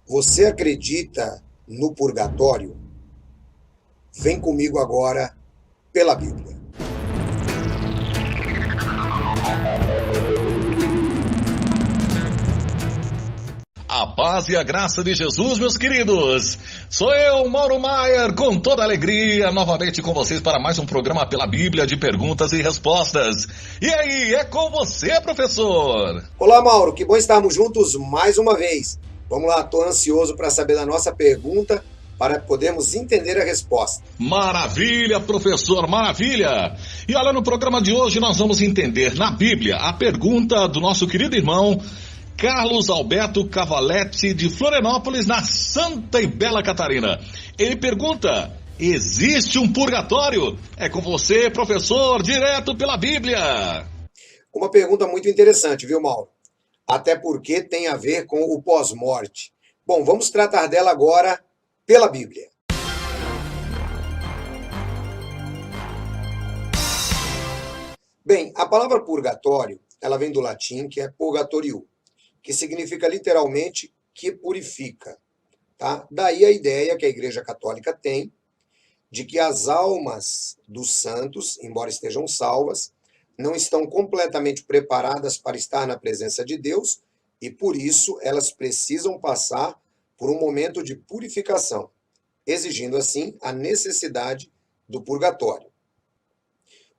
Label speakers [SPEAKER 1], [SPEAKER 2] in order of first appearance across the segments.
[SPEAKER 1] Você acredita no purgatório? Vem comigo agora pela Bíblia.
[SPEAKER 2] A paz e a graça de Jesus, meus queridos. Sou eu, Mauro Maier, com toda alegria, novamente com vocês para mais um programa pela Bíblia de perguntas e respostas. E aí, é com você, professor?
[SPEAKER 1] Olá, Mauro, que bom estarmos juntos mais uma vez. Vamos lá, estou ansioso para saber da nossa pergunta para podermos entender a resposta.
[SPEAKER 2] Maravilha, professor, maravilha! E olha, no programa de hoje nós vamos entender na Bíblia a pergunta do nosso querido irmão Carlos Alberto Cavaletti, de Florianópolis, na Santa e Bela Catarina. Ele pergunta: existe um purgatório? É com você, professor, direto pela Bíblia.
[SPEAKER 1] Uma pergunta muito interessante, viu, Mauro? Até porque tem a ver com o pós-morte. Bom, vamos tratar dela agora pela Bíblia. Bem, a palavra purgatório, ela vem do latim, que é purgatorium, que significa literalmente que purifica, tá? Daí a ideia que a Igreja Católica tem de que as almas dos santos, embora estejam salvas, não estão completamente preparadas para estar na presença de Deus e por isso elas precisam passar por um momento de purificação, exigindo assim a necessidade do purgatório.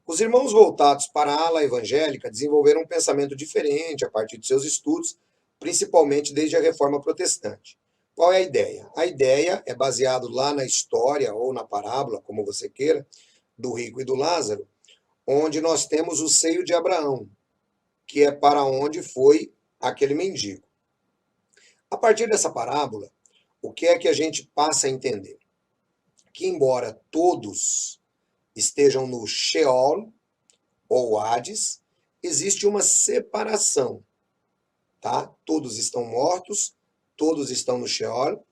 [SPEAKER 1] Os irmãos voltados para a ala evangélica desenvolveram um pensamento diferente a partir de seus estudos, principalmente desde a Reforma Protestante. Qual é a ideia? A ideia é baseada lá na história ou na parábola, como você queira, do rico e do Lázaro, onde nós temos o seio de Abraão, que é para onde foi aquele mendigo. A partir dessa parábola, o que é que a gente passa a entender? Que embora todos estejam no Sheol ou Hades, existe uma separação, tá? Todos estão mortos, todos estão no Sheol,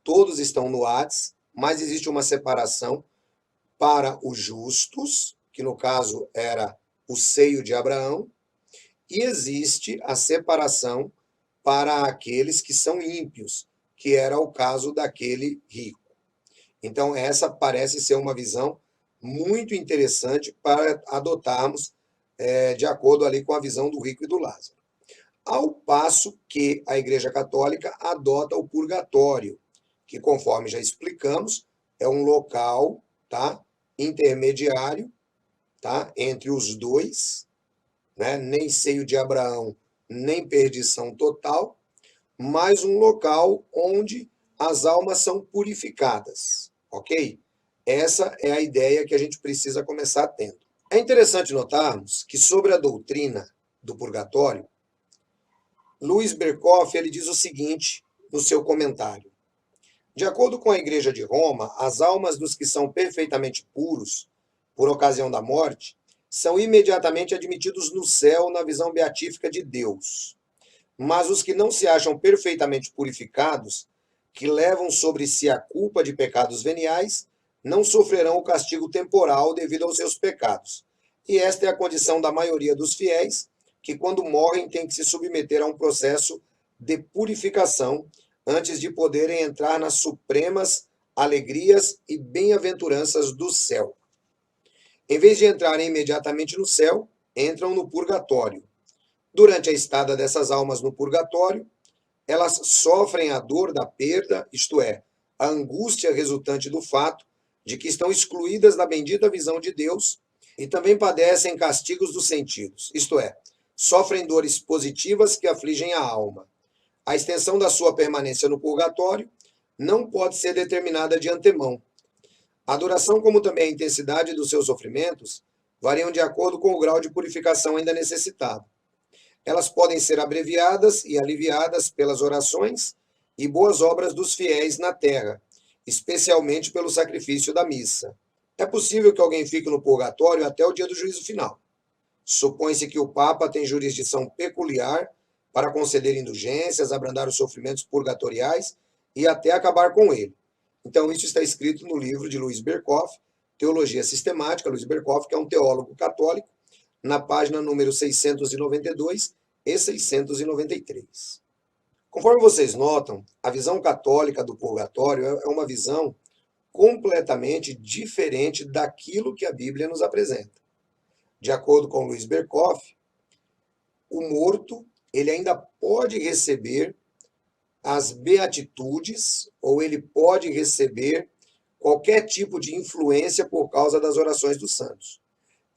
[SPEAKER 1] todos estão no Hades, mas existe uma separação para os justos, que no caso era o seio de Abraão, e existe a separação para aqueles que são ímpios, que era o caso daquele rico. Então, essa parece ser uma visão muito interessante para adotarmos de acordo ali com a visão do rico e do Lázaro. Ao passo que a Igreja Católica adota o purgatório, que, conforme já explicamos, é um local, tá, intermediário, tá, entre os dois, né, nem seio de Abraão, nem perdição total, mas um local onde as almas são purificadas, ok? Essa é a ideia que a gente precisa começar tendo. É interessante notarmos que sobre a doutrina do purgatório, Louis Berkhoff ele diz o seguinte no seu comentário: de acordo com a Igreja de Roma, as almas dos que são perfeitamente puros, por ocasião da morte, são imediatamente admitidos no céu na visão beatífica de Deus. Mas os que não se acham perfeitamente purificados, que levam sobre si a culpa de pecados veniais, não sofrerão o castigo temporal devido aos seus pecados. E esta é a condição da maioria dos fiéis, que quando morrem têm que se submeter a um processo de purificação antes de poderem entrar nas supremas alegrias e bem-aventuranças do céu. Em vez de entrarem imediatamente no céu, entram no purgatório. Durante a estada dessas almas no purgatório, elas sofrem a dor da perda, isto é, a angústia resultante do fato de que estão excluídas da bendita visão de Deus e também padecem castigos dos sentidos, isto é, sofrem dores positivas que afligem a alma. A extensão da sua permanência no purgatório não pode ser determinada de antemão. A duração, como também a intensidade dos seus sofrimentos, variam de acordo com o grau de purificação ainda necessitado. Elas podem ser abreviadas e aliviadas pelas orações e boas obras dos fiéis na terra, especialmente pelo sacrifício da missa. É possível que alguém fique no purgatório até o dia do juízo final. Supõe-se que o Papa tem jurisdição peculiar para conceder indulgências, abrandar os sofrimentos purgatoriais e até acabar com ele. Então, isso está escrito no livro de Louis Berkhoff, Teologia Sistemática. Louis Berkhoff, que é um teólogo católico, na página número 692 e 693. Conforme vocês notam, a visão católica do purgatório é uma visão completamente diferente daquilo que a Bíblia nos apresenta. De acordo com Luiz Berkoff, o morto ele ainda pode receber as beatitudes ou ele pode receber qualquer tipo de influência por causa das orações dos santos.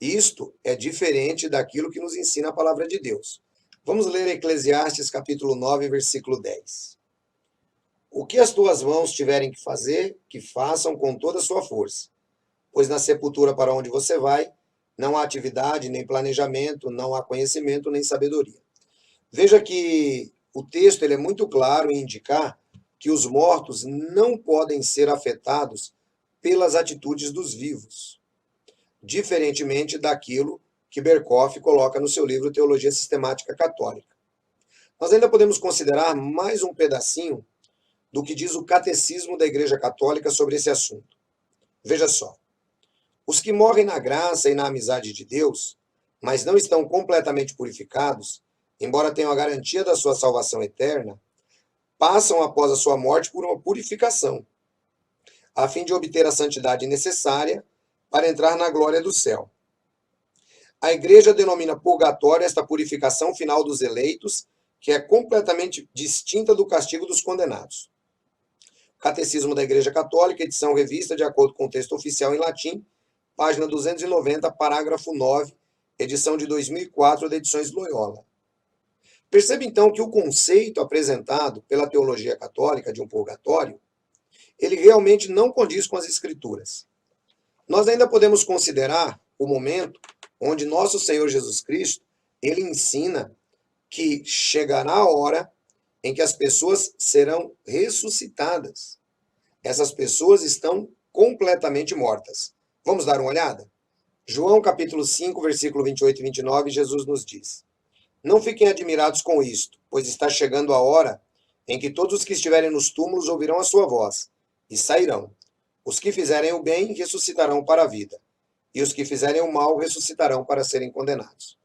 [SPEAKER 1] Isto é diferente daquilo que nos ensina a palavra de Deus. Vamos ler Eclesiastes capítulo 9, versículo 10. O que as tuas mãos tiverem que fazer, que façam com toda a sua força. Pois na sepultura para onde você vai, não há atividade, nem planejamento, não há conhecimento, nem sabedoria. Veja que o texto ele é muito claro em indicar que os mortos não podem ser afetados pelas atitudes dos vivos, diferentemente daquilo que Berkoff coloca no seu livro Teologia Sistemática Católica. Nós ainda podemos considerar mais um pedacinho do que diz o Catecismo da Igreja Católica sobre esse assunto. Veja só. Os que morrem na graça e na amizade de Deus, mas não estão completamente purificados, embora tenham a garantia da sua salvação eterna, passam após a sua morte por uma purificação, a fim de obter a santidade necessária para entrar na glória do céu. A Igreja denomina purgatório esta purificação final dos eleitos, que é completamente distinta do castigo dos condenados. Catecismo da Igreja Católica, edição revista de acordo com o texto oficial em latim, página 290, parágrafo 9, edição de 2004 da Edições Loyola. Perceba então que o conceito apresentado pela teologia católica de um purgatório, ele realmente não condiz com as Escrituras. Nós ainda podemos considerar o momento onde nosso Senhor Jesus Cristo, ele ensina que chegará a hora em que as pessoas serão ressuscitadas. Essas pessoas estão completamente mortas. Vamos dar uma olhada? João capítulo 5, versículo 28 e 29, Jesus nos diz: Não fiquem admirados com isto, pois está chegando a hora em que todos os que estiverem nos túmulos ouvirão a sua voz e sairão. Os que fizerem o bem ressuscitarão para a vida, e os que fizerem o mal ressuscitarão para serem condenados.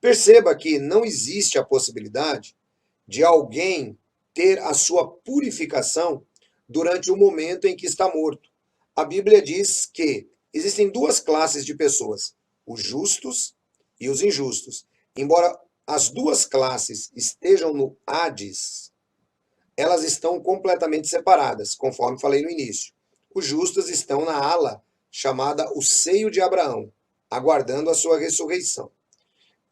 [SPEAKER 1] Perceba que não existe a possibilidade de alguém ter a sua purificação durante o momento em que está morto. A Bíblia diz que existem duas classes de pessoas, os justos e os injustos. Embora as duas classes estejam no Hades, elas estão completamente separadas, conforme falei no início. Os justos estão na ala chamada o seio de Abraão, aguardando a sua ressurreição.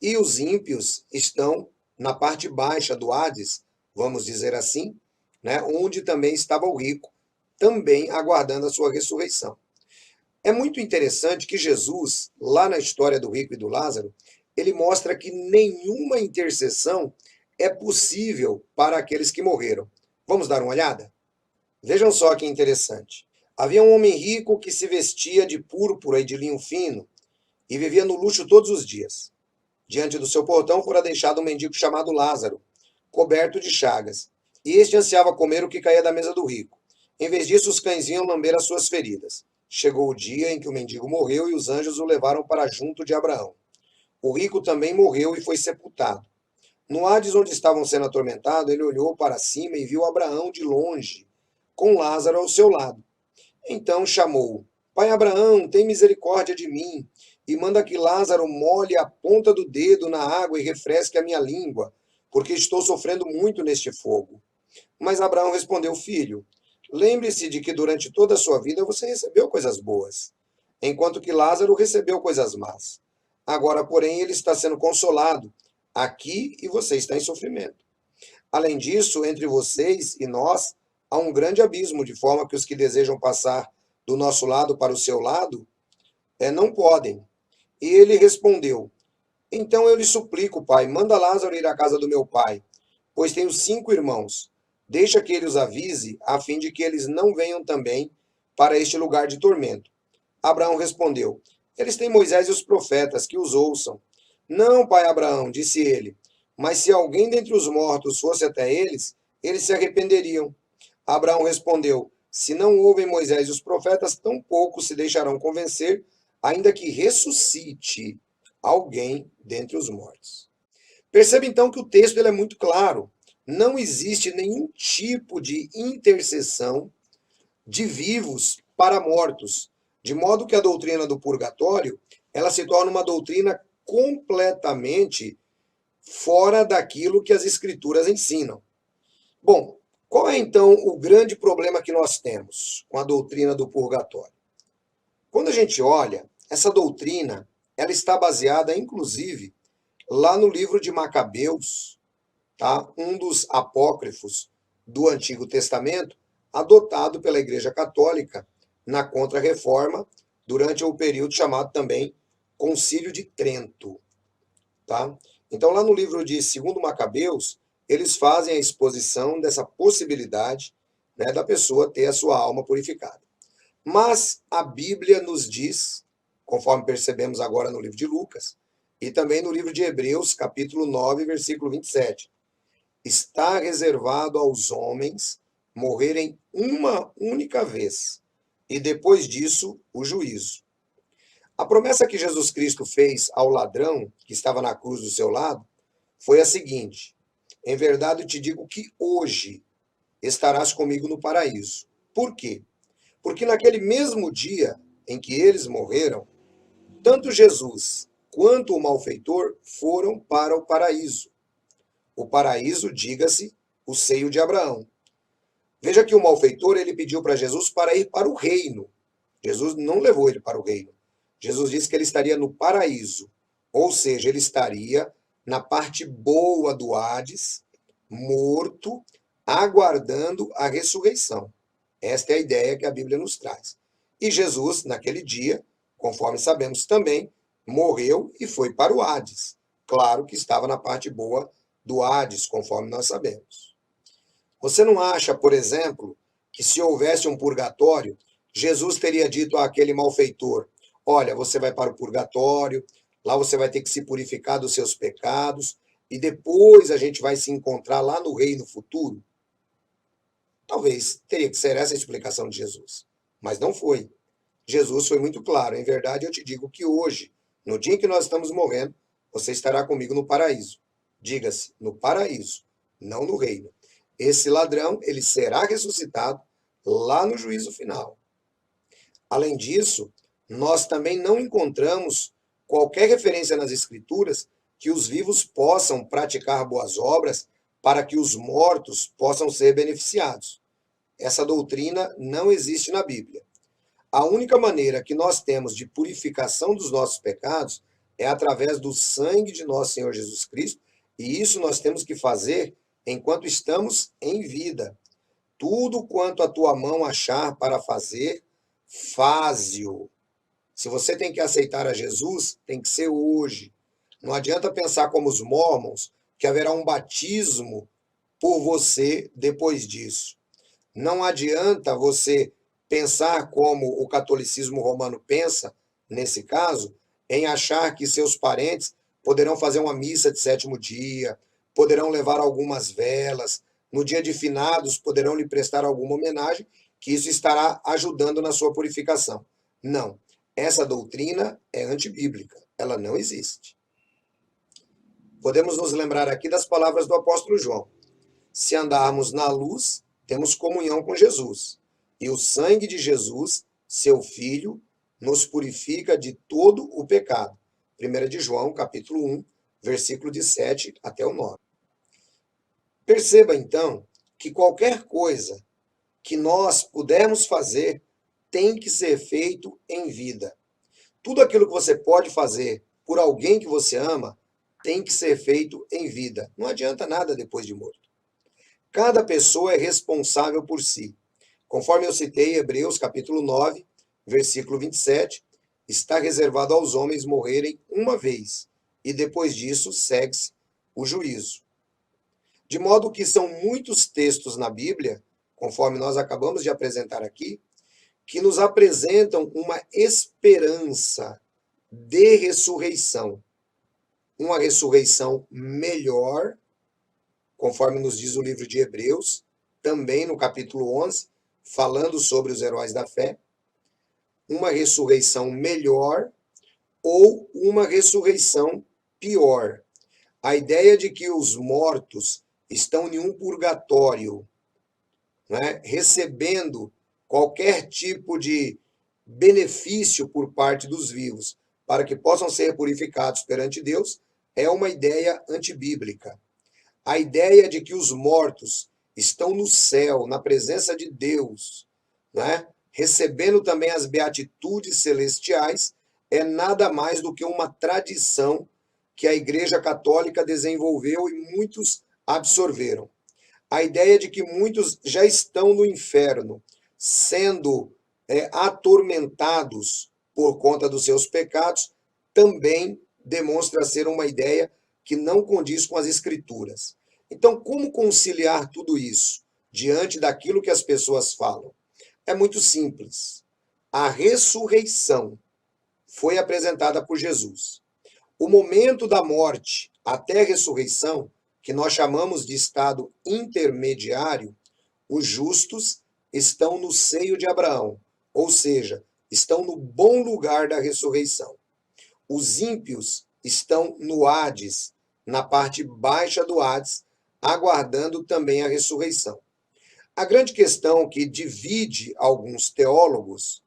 [SPEAKER 1] E os ímpios estão na parte baixa do Hades, vamos dizer assim, né, onde também estava o rico, também aguardando a sua ressurreição. É muito interessante que Jesus, lá na história do rico e do Lázaro, ele mostra que nenhuma intercessão é possível para aqueles que morreram. Vamos dar uma olhada? Vejam só que interessante. Havia um homem rico que se vestia de púrpura e de linho fino e vivia no luxo todos os dias. Diante do seu portão fora deixado um mendigo chamado Lázaro, coberto de chagas, e este ansiava comer o que caía da mesa do rico. Em vez disso, os cães vinham lamber as suas feridas. Chegou o dia em que o mendigo morreu e os anjos o levaram para junto de Abraão. O rico também morreu e foi sepultado. No Hades, onde estavam sendo atormentados, ele olhou para cima e viu Abraão de longe, com Lázaro ao seu lado. Então chamou: Pai Abraão, tem misericórdia de mim, e manda que Lázaro molhe a ponta do dedo na água e refresque a minha língua, porque estou sofrendo muito neste fogo. Mas Abraão respondeu: Filho, lembre-se de que durante toda a sua vida você recebeu coisas boas, enquanto que Lázaro recebeu coisas más. Agora, porém, ele está sendo consolado aqui e você está em sofrimento. Além disso, entre vocês e nós há um grande abismo, de forma que os que desejam passar do nosso lado para o seu lado não podem. E ele respondeu: Então eu lhe suplico, pai, manda Lázaro ir à casa do meu pai, pois tenho 5 irmãos. Deixa que ele os avise, a fim de que eles não venham também para este lugar de tormento. Abraão respondeu: Eles têm Moisés e os profetas, que os ouçam. Não, pai Abraão, disse ele, mas se alguém dentre os mortos fosse até eles, eles se arrependeriam. Abraão respondeu: Se não ouvem Moisés e os profetas, tampouco se deixarão convencer, ainda que ressuscite alguém dentre os mortos. Perceba então que o texto ele é muito claro. não existe nenhum tipo de intercessão de vivos para mortos, de modo que a doutrina do purgatório, ela se torna uma doutrina completamente fora daquilo que as escrituras ensinam. Bom, qual é então o grande problema que nós temos com a doutrina do purgatório? Quando a gente olha, essa doutrina, ela está baseada inclusive lá no livro de Macabeus, tá? Um dos apócrifos do Antigo Testamento, adotado pela Igreja Católica na Contra-Reforma, durante o período chamado também Concílio de Trento. Tá? Então, lá no livro de 2 Macabeus, eles fazem a exposição dessa possibilidade, né, da pessoa ter a sua alma purificada. Mas a Bíblia nos diz, conforme percebemos agora no livro de Lucas, e também no livro de Hebreus, capítulo 9, versículo 27, está reservado aos homens morrerem uma única vez, e depois disso, o juízo. A promessa que Jesus Cristo fez ao ladrão que estava na cruz do seu lado foi a seguinte: em verdade eu te digo que hoje estarás comigo no paraíso. Por quê? Porque naquele mesmo dia em que eles morreram, tanto Jesus quanto o malfeitor foram para o paraíso. O paraíso, diga-se, o seio de Abraão. Veja que o malfeitor, ele pediu para Jesus para ir para o reino. Jesus não levou ele para o reino. Jesus disse que ele estaria no paraíso. Ou seja, ele estaria na parte boa do Hades, morto, aguardando a ressurreição. Esta é a ideia que a Bíblia nos traz. E Jesus, naquele dia, conforme sabemos também, morreu e foi para o Hades. Claro que estava na parte boa do Hades, conforme nós sabemos. Você não acha, por exemplo, que se houvesse um purgatório, Jesus teria dito àquele malfeitor: olha, você vai para o purgatório, lá você vai ter que se purificar dos seus pecados, e depois a gente vai se encontrar lá no reino futuro? Talvez teria que ser essa a explicação de Jesus, mas não foi. Jesus foi muito claro: em verdade eu te digo que hoje, no dia em que nós estamos morrendo, você estará comigo no paraíso. Diga-se, no paraíso, não no reino. Esse ladrão, ele será ressuscitado lá no juízo final. Além disso, nós também não encontramos qualquer referência nas Escrituras que os vivos possam praticar boas obras para que os mortos possam ser beneficiados. Essa doutrina não existe na Bíblia. A única maneira que nós temos de purificação dos nossos pecados é através do sangue de nosso Senhor Jesus Cristo, e isso nós temos que fazer enquanto estamos em vida. Tudo quanto a tua mão achar para fazer, faze-o. Se você tem que aceitar a Jesus, tem que ser hoje. Não adianta pensar como os mormons, que haverá um batismo por você depois disso. Não adianta você pensar como o catolicismo romano pensa, nesse caso, em achar que seus parentes poderão fazer uma missa de sétimo dia, poderão levar algumas velas, no dia de finados poderão lhe prestar alguma homenagem, que isso estará ajudando na sua purificação. Não. Essa doutrina é antibíblica. Ela não existe. Podemos nos lembrar aqui das palavras do apóstolo João: se andarmos na luz, temos comunhão com Jesus, e o sangue de Jesus, seu Filho, nos purifica de todo o pecado. 1 de João, capítulo 1, versículo de 7 até o 9. Perceba, então, que qualquer coisa que nós pudermos fazer tem que ser feito em vida. Tudo aquilo que você pode fazer por alguém que você ama tem que ser feito em vida. Não adianta nada depois de morto. Cada pessoa é responsável por si. Conforme eu citei, Hebreus capítulo 9, versículo 27, está reservado aos homens morrerem uma vez, e depois disso segue-se o juízo. De modo que são muitos textos na Bíblia, conforme nós acabamos de apresentar aqui, que nos apresentam uma esperança de ressurreição. Uma ressurreição melhor, conforme nos diz o livro de Hebreus, também no capítulo 11, falando sobre os heróis da fé. Uma ressurreição melhor ou uma ressurreição pior. A ideia de que os mortos estão em um purgatório, né, recebendo qualquer tipo de benefício por parte dos vivos, para que possam ser purificados perante Deus, é uma ideia antibíblica. A ideia de que os mortos estão no céu, na presença de Deus, né, recebendo também as beatitudes celestiais, é nada mais do que uma tradição que a Igreja Católica desenvolveu e muitos absorveram. A ideia de que muitos já estão no inferno, sendo atormentados por conta dos seus pecados, também demonstra ser uma ideia que não condiz com as Escrituras. Então, como conciliar tudo isso diante daquilo que as pessoas falam? É muito simples. A ressurreição foi apresentada por Jesus. O momento da morte até a ressurreição, que nós chamamos de estado intermediário, os justos estão no seio de Abraão, ou seja, estão no bom lugar da ressurreição. Os ímpios estão no Hades, na parte baixa do Hades, aguardando também a ressurreição. A grande questão que divide alguns teólogos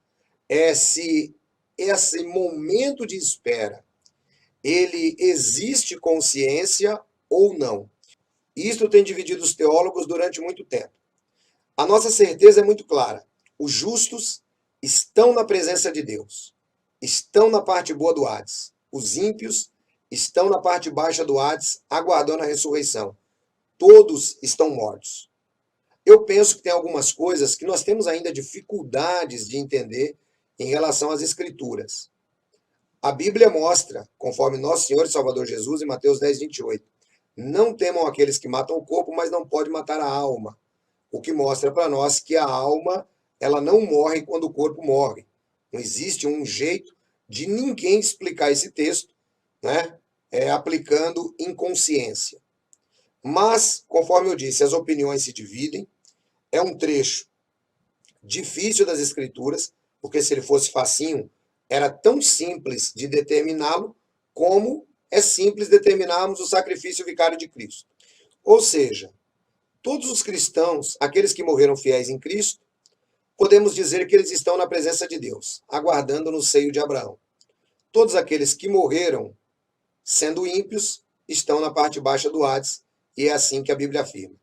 [SPEAKER 1] é se esse momento de espera, ele existe consciência ou não. Isto tem dividido os teólogos durante muito tempo. A nossa certeza é muito clara. Os justos estão na presença de Deus, estão na parte boa do Hades. Os ímpios estão na parte baixa do Hades, aguardando a ressurreição. Todos estão mortos. Eu penso que tem algumas coisas que nós temos ainda dificuldades de entender em relação às Escrituras. A Bíblia mostra, conforme nosso Senhor e Salvador Jesus, em Mateus 10, 28, não temam aqueles que matam o corpo, mas não podem matar a alma. O que mostra para nós que a alma, ela não morre quando o corpo morre. Não existe um jeito de ninguém explicar esse texto, né, aplicando inconsciência. Mas, conforme eu disse, as opiniões se dividem. É um trecho difícil das Escrituras, porque se ele fosse facinho, era tão simples de determiná-lo, como é simples determinarmos o sacrifício vicário de Cristo. Ou seja, todos os cristãos, aqueles que morreram fiéis em Cristo, podemos dizer que eles estão na presença de Deus, aguardando no seio de Abraão. Todos aqueles que morreram sendo ímpios estão na parte baixa do Hades, e é assim que a Bíblia afirma.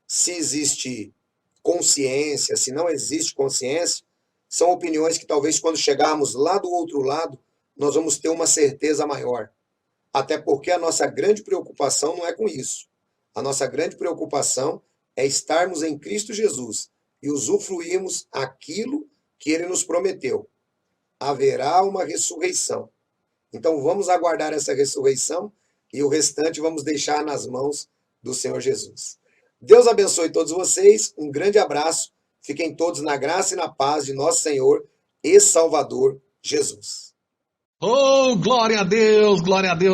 [SPEAKER 1] Se existe consciência, se não existe consciência, são opiniões que talvez quando chegarmos lá do outro lado, nós vamos ter uma certeza maior. Até porque a nossa grande preocupação não é com isso. A nossa grande preocupação é estarmos em Cristo Jesus e usufruirmos aquilo que Ele nos prometeu. Haverá uma ressurreição. Então vamos aguardar essa ressurreição e o restante vamos deixar nas mãos do Senhor Jesus. Deus abençoe todos vocês, um grande abraço, fiquem todos na graça e na paz de nosso Senhor e Salvador Jesus.
[SPEAKER 2] Oh, glória a Deus,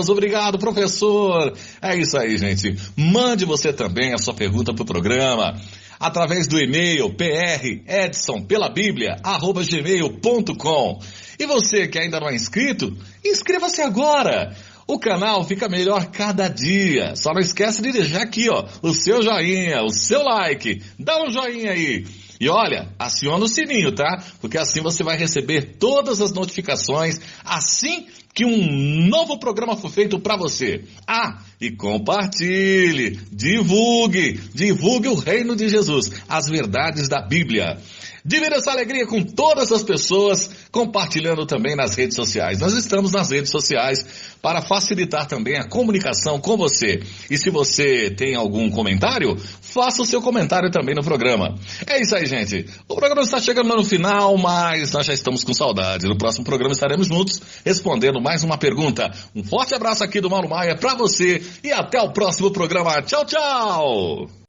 [SPEAKER 2] obrigado, professor. É isso aí, gente. Mande você também a sua pergunta para o programa, através do e-mail predsonpelabiblia@gmail.com. E você que ainda não é inscrito, inscreva-se agora. O canal fica melhor cada dia. Só não esquece de deixar aqui, ó, o seu joinha, o seu like. Dá um joinha aí. E olha, aciona o sininho, tá? Porque assim você vai receber todas as notificações assim que um novo programa for feito para você. Ah, e compartilhe, divulgue o reino de Jesus, as verdades da Bíblia. Divida essa alegria com todas as pessoas, compartilhando também nas redes sociais. Nós estamos nas redes sociais para facilitar também a comunicação com você. E se você tem algum comentário, faça o seu comentário também no programa. É isso aí, gente. O programa está chegando no final, mas nós já estamos com saudade. No próximo programa estaremos juntos respondendo mais uma pergunta. Um forte abraço aqui do Mauro Maia para você e até o próximo programa. Tchau, tchau!